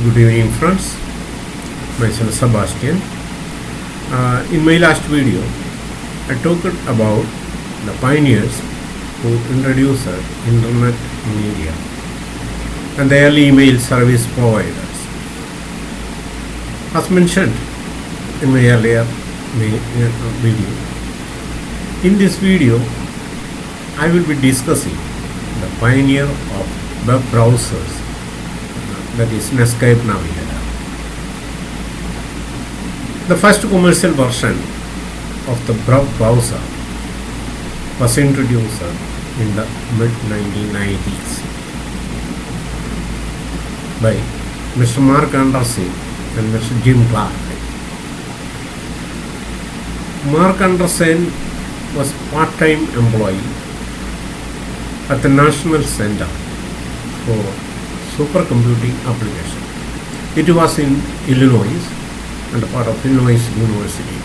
Good evening, friends. Myself Sebastian. In my last video, I talked about the pioneers who introduced internet media and the early email service providers. As mentioned in my earlier video, in this video, I will be discussing the pioneer of web browsers, that is Netscape Navigtor. The first commercial version of the web browser was introduced in the mid-1990s by Mr. Mark Anderson and Mr. Jim Clark. Mark Anderson was part-time employee at the National Center for Supercomputing Application. It was in Illinois and a part of Illinois University.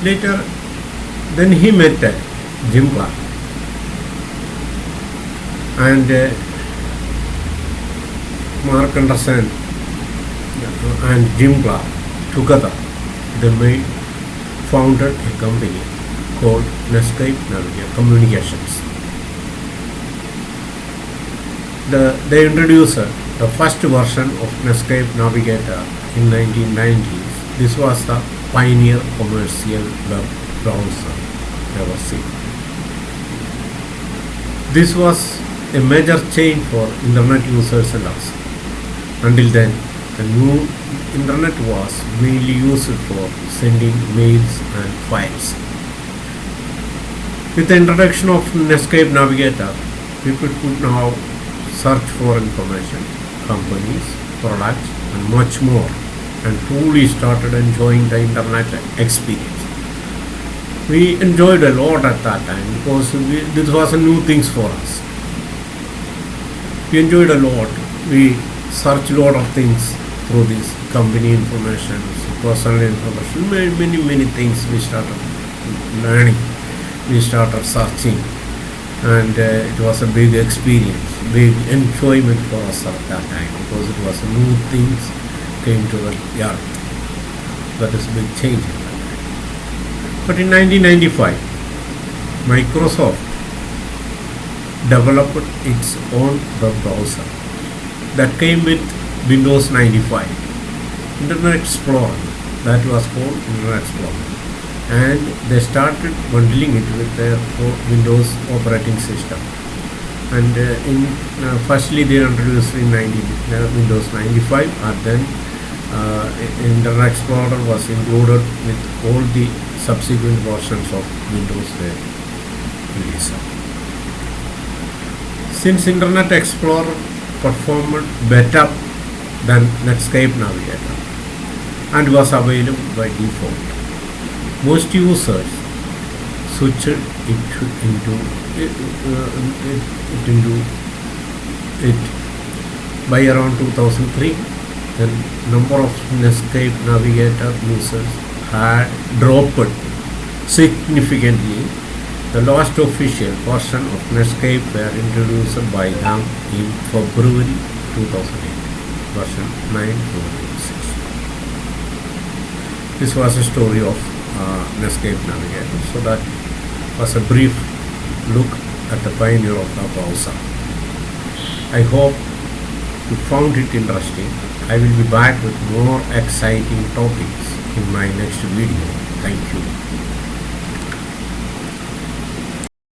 Later, then he met Jim Clark, and Mark Anderson and Jim Clark together they founded a company called Netscape Communications. They introduced the first version of Netscape Navigator in 1990s. This was the pioneer commercial web browser ever seen. This was a major change for internet users and us. Until then, the new internet was mainly used for sending mails and files. With the introduction of Netscape Navigator, people could now search for information, companies, products, and much more, and truly started enjoying the internet experience. We enjoyed a lot at that time because this was a new things for us. We enjoyed a lot. We searched a lot of things through this company information, personal information, many things we started learning. We started searching, and it was a big experience, big enjoyment for us at that time because it was new things came to the earth. That is a big change. But in 1995, Microsoft developed its own web browser that came with Windows 95, Internet Explorer, that was called Internet Explorer, and they started bundling it with their Windows operating system. And firstly they introduced in Windows 95, and then Internet Explorer was included with all the subsequent versions of Windows they released. Since Internet Explorer performed better than Netscape Navigator and was available by default, most users switched into it. By around 2003, the number of Netscape Navigator users had dropped significantly. The last official version of Netscape were introduced by them in February 2008, version 9.6. This was a story of Netscape Navigator. So that was a brief look at the pioneer of the browser. I hope you found it interesting. I will be back with more exciting topics in my next video. Thank you.